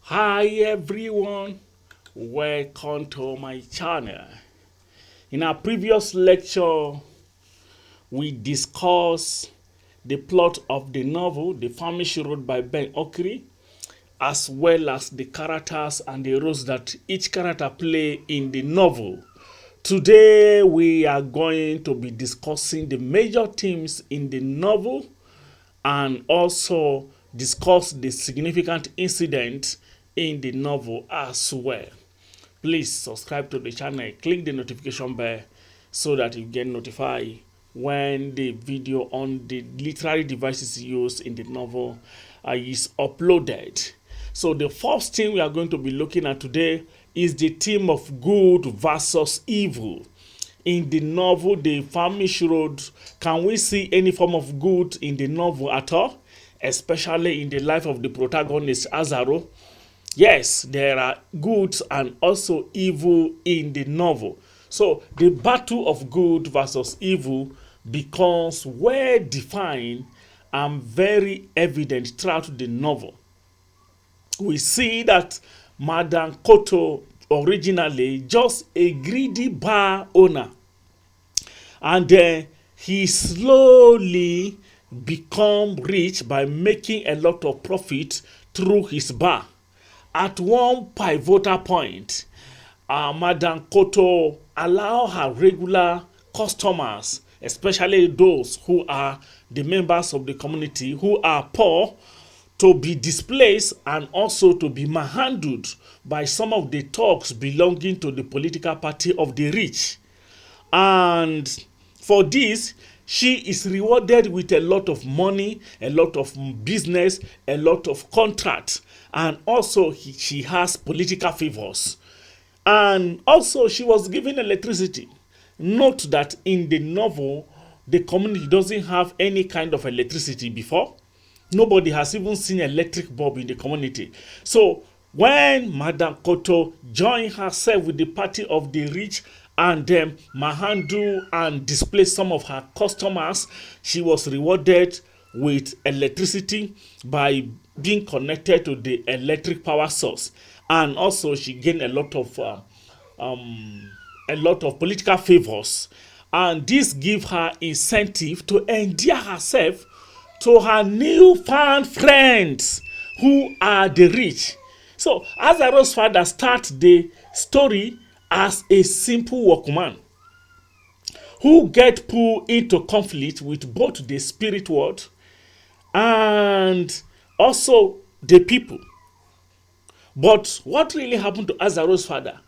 Hi everyone, welcome to my channel. In our previous lecture, we discussed the plot of the novel The Famished wrote by Okri, as well as the characters and the roles that each character play in the novel. Today we are going to be discussing the major themes in the novel and also discuss the significant incident in the novel as well. Please subscribe to the channel, click the notification bell so that you get notified when the video on the literary devices used in the novel is uploaded. So the first thing we are going to be looking at today is the theme of good versus evil. In the novel The Famished wrote, can we see any form of good in the novel at all? Especially in the life of the protagonist Azaro. Yes, there are goods and also evil in the novel. So the battle of good versus evil becomes well defined and very evident throughout the novel. We see that Madame Koto originally just a greedy bar owner, and he slowly become rich by making a lot of profit through his bar. At one pivotal point, Madame Koto allow her regular customers, especially those who are the members of the community who are poor, to be displaced and also to be manhandled by some of the thugs belonging to the political party of the rich. And for this, she is rewarded with a lot of money, a lot of business, a lot of contracts, and also she has political favors. And also she was given electricity. Note that in the novel, the community doesn't have any kind of electricity before. Nobody has even seen electric bulb in the community. So when Madame Koto joined herself with the party of the rich and then manhandle and displace some of her customers, she was rewarded with electricity by being connected to the electric power source, and also she gained a lot of political favors, and this gave her incentive to endear herself to her newfound friends who are the rich. So Azaro's father starts the story as a simple workman who get pulled into conflict with both the spirit world and also the people. But what really happened to Azaro's father?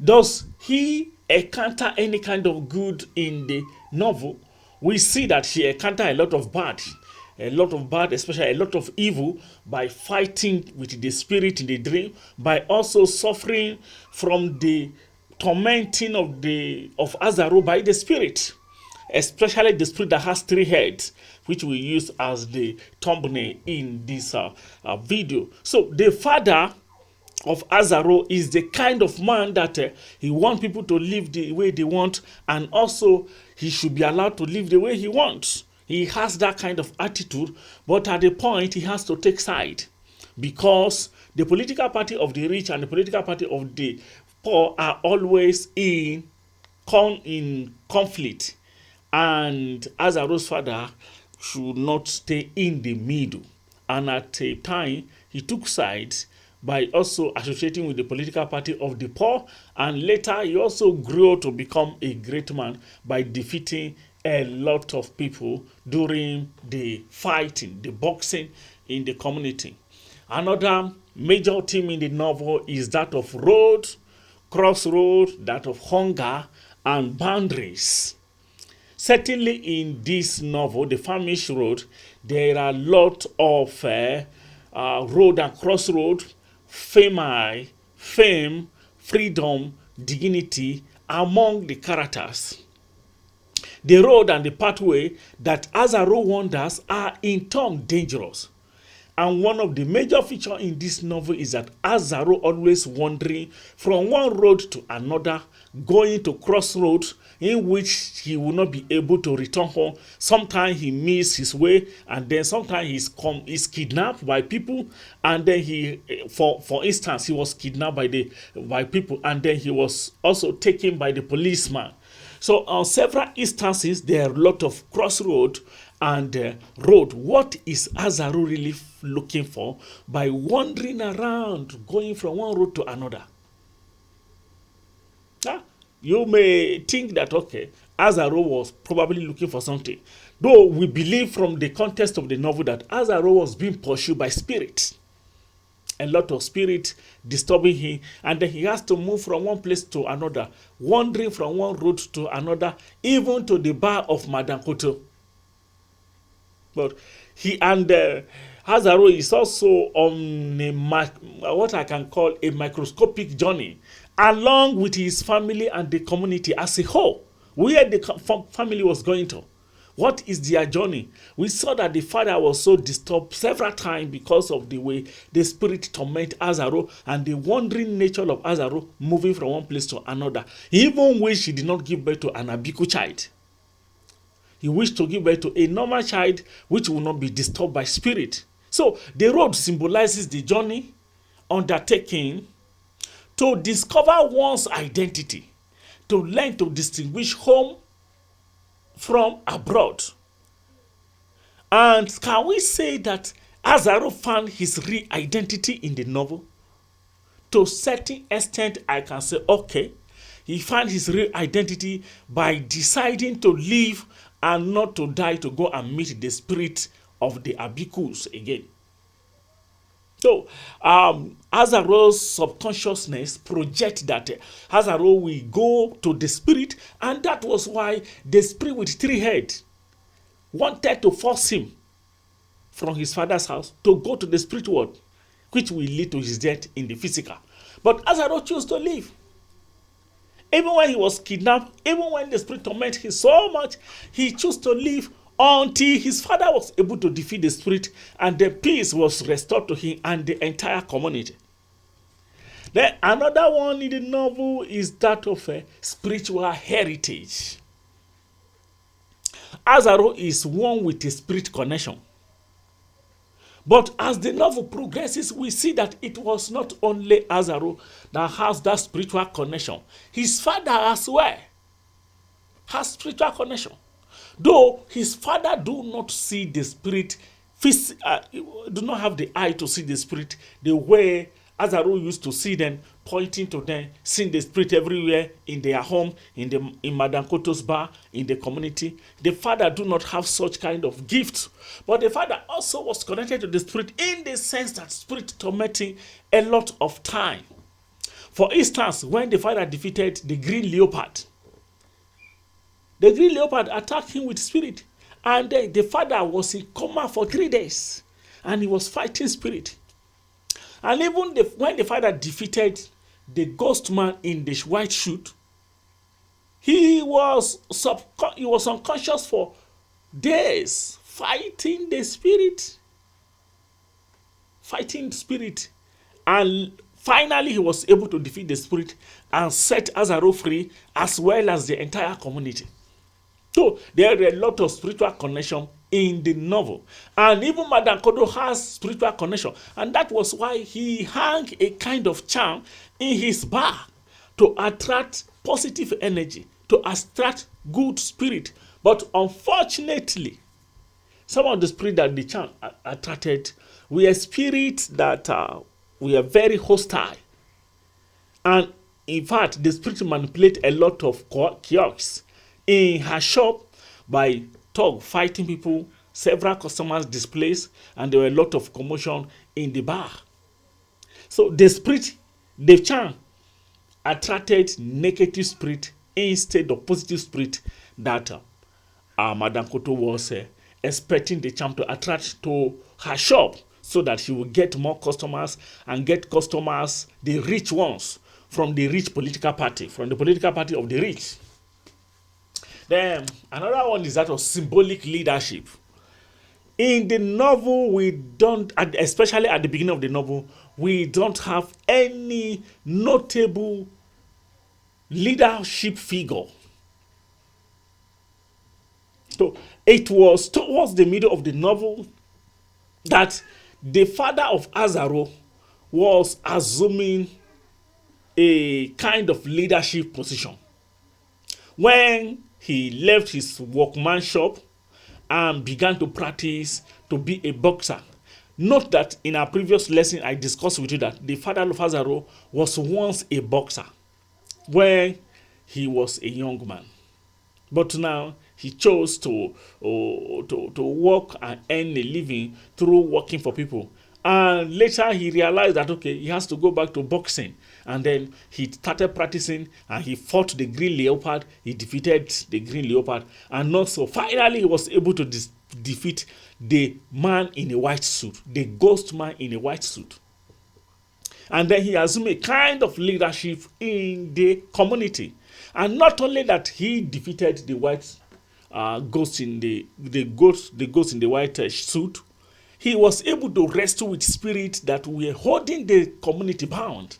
Does he encounter any kind of good in the novel? We see that she encountered a lot of bad, especially a lot of evil, by fighting with the spirit in the dream, by also suffering from the tormenting of Azaro by the spirit, especially the spirit that has 3 heads, which we use as the thumbnail in this video. So the father of Azaro is the kind of man that he wants people to live the way they want, and also he should be allowed to live the way he wants. He has that kind of attitude, but at the point he has to take side, because the political party of the rich and the political party of the poor are always in conflict, and Azaro's father should not stay in the middle. And at a time he took sides by also associating with the political party of the poor, and later he also grew to become a great man by defeating a lot of people during the fighting, the boxing in the community. Another major theme in the novel is that of road, crossroad, that of hunger and boundaries. Certainly in this novel, The Famished Road, there are a lot of road and crossroad, fame, freedom, dignity among the characters. The road and the pathway that Azaro wanders are in turn dangerous, And one of the major features in this novel is that Azaro always wandering from one road to another, going to crossroads in which he will not be able to return home. Sometimes he misses his way, and then sometimes he's kidnapped by people, and then for instance, he was kidnapped by people, and then he was also taken by the policeman. So on several instances, there are a lot of crossroad and road. What is Azaro really looking for by wandering around, going from one road to another? You may think that, okay, Azaro was probably looking for something. Though we believe from the context of the novel that Azaro was being pursued by spirits. A lot of spirit disturbing him, and then he has to move from one place to another, wandering from one road to another, even to the bar of Madame Koto. But he and Azaro is also on what I can call a microscopic journey, along with his family and the community as a whole, where the family was going to. What is their journey? We saw that the father was so disturbed several times because of the way the spirit torment Azaro and the wandering nature of Azaro moving from one place to another. He even wished he did not give birth to an Abiku child. He wished to give birth to a normal child which will not be disturbed by spirit. So the road symbolizes the journey undertaken to discover one's identity, to learn to distinguish home from abroad. And can we say that Azaro found his real identity in the novel? To a certain extent, I can say, okay, he found his real identity by deciding to live and not to die, to go and meet the spirit of the Abikus again. So, Azaro's subconsciousness projects that Azaro will go to the spirit, and that was why the spirit with three heads wanted to force him from his father's house to go to the spirit world, which will lead to his death in the physical. But Azaro chose to live. Even when he was kidnapped, even when the spirit tormented him so much, he chose to live until his father was able to defeat the spirit, and the peace was restored to him and the entire community. Then another one in the novel is that of a spiritual heritage. Azaro is one with a spirit connection. But as the novel progresses, we see that it was not only Azaro that has that spiritual connection. His father as well has spiritual connection. Though his father do not see the spirit, do not have the eye to see the spirit the way Azaro used to see them, pointing to them, seeing the spirit everywhere in their home, in Madame Koto's bar, in the community. The father do not have such kind of gift. But the father also was connected to the spirit in the sense that spirit tormenting a lot of time. For instance, when the father defeated the green leopard attacked him with spirit, and then the father was in coma for 3 days, and he was fighting spirit. And even when the father defeated the ghost man in the white suit, he was unconscious for days, fighting the spirit, and finally he was able to defeat the spirit and set Azaro free, as well as the entire community. So there are a lot of spiritual connection in the novel. And even Madame Kodo has spiritual connection. And that was why he hung a kind of charm in his bar to attract positive energy, to attract good spirit. But unfortunately, some of the spirit that the charm attracted were spirits that were very hostile. And in fact, the spirit manipulate a lot of kiosks in her shop by fighting people, several customers displaced, and there were a lot of commotion in the bar. So the charm attracted negative spirit instead of positive spirit that Madame Koto was expecting the charm to attract to her shop, so that she would get more customers, and get customers, the rich ones, from the rich political party, from the political party of the rich. Then another one is that of symbolic leadership. In the novel, we don't, especially at the beginning of the novel, we don't have any notable leadership figure. So it was towards the middle of the novel that the father of Azaro was assuming a kind of leadership position. When he left his workman shop and began to practice to be a boxer. Note that in our previous lesson, I discussed with you that the father of Azaro was once a boxer when he was a young man. But now he chose to work and earn a living through working for people. And later he realized that, okay, he has to go back to boxing. And then he started practicing and he fought the green leopard. He defeated the green leopard. And also, finally, he was able to defeat the man in a white suit, the ghost man in a white suit. And then he assumed a kind of leadership in the community. And not only that, he defeated the white ghost in the ghost in the white suit, he was able to wrestle with spirits that were holding the community bound.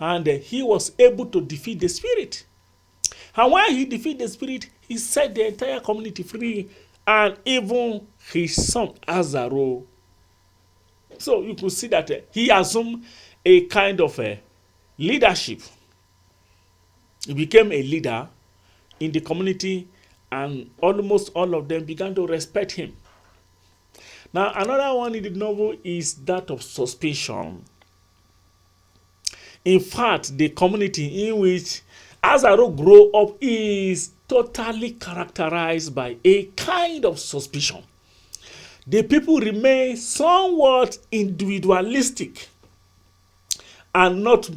And he was able to defeat the spirit. And when he defeated the spirit, he set the entire community free, and even his son Azaro. So you could see that he assumed a kind of leadership. He became a leader in the community, and almost all of them began to respect him. Now, another one in the novel is that of suspicion. In fact, the community in which Azaro grew up is totally characterized by a kind of suspicion. The people remain somewhat individualistic and not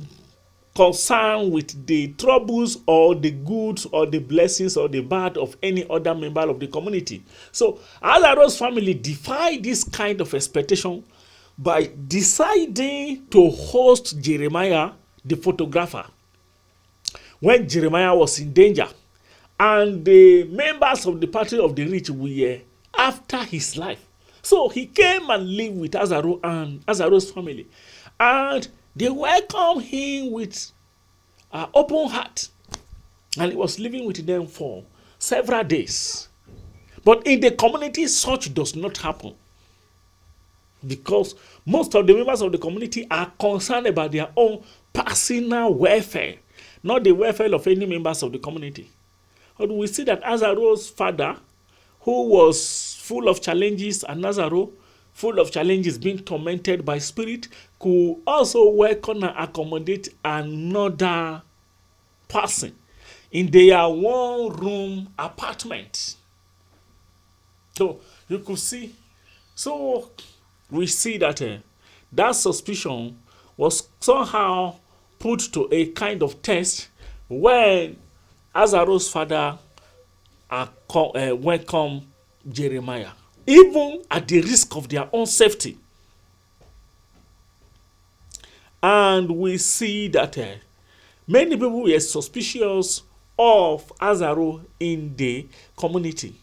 concerned with the troubles or the goods or the blessings or the bad of any other member of the community. So Azaro's family defied this kind of expectation by deciding to host Jeremiah, the photographer, when Jeremiah was in danger, and the members of the party of the rich were after his life. So he came and lived with Azaro and Azaro's family, and they welcomed him with an open heart, and he was living with them for several days. But in the community, such does not happen, because most of the members of the community are concerned about their own personal welfare, not the welfare of any members of the community. But we see that Azaro's father, who was full of challenges, and Azaro, full of challenges, being tormented by spirit, could also welcome and accommodate another person in their one-room apartment. So you could see, so we see that that suspicion was somehow put to a kind of test when Azaro's father welcomed Jeremiah, even at the risk of their own safety. And we see that many people were suspicious of Azaro in the community.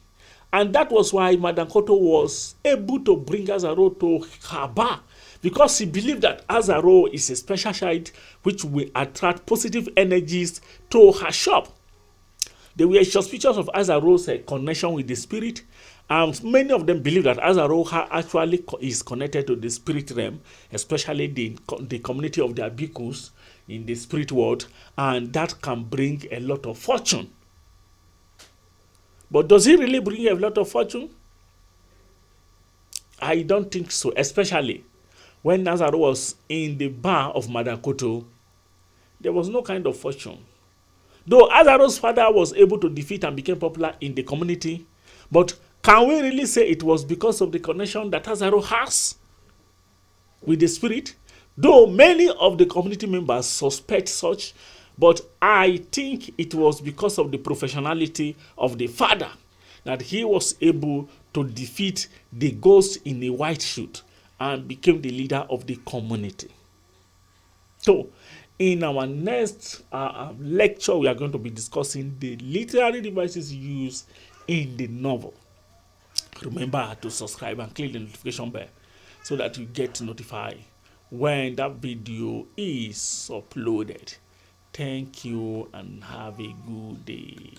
And that was why Madam Koto was able to bring Azaro to her bar, because she believed that Azaro is a special child which will attract positive energies to her shop. They were suspicious of Azaro's connection with the spirit, and many of them believe that Azaro actually is connected to the spirit realm, especially the community of the Abikus in the spirit world, and that can bring a lot of fortune. But does it really bring a lot of fortune? I don't think so, especially when Azaro was in the bar of Madam Koto. There was no kind of fortune. Though Azaro's father was able to defeat and became popular in the community, but can we really say it was because of the connection that Azaro has with the spirit? Though many of the community members suspect such, but I think it was because of the professionality of the father that he was able to defeat the ghost in a white suit and became the leader of the community. So, in our next lecture, we are going to be discussing the literary devices used in the novel. remember to subscribe and click the notification bell so that you get notified when that video is uploaded. Thank you and have a good day.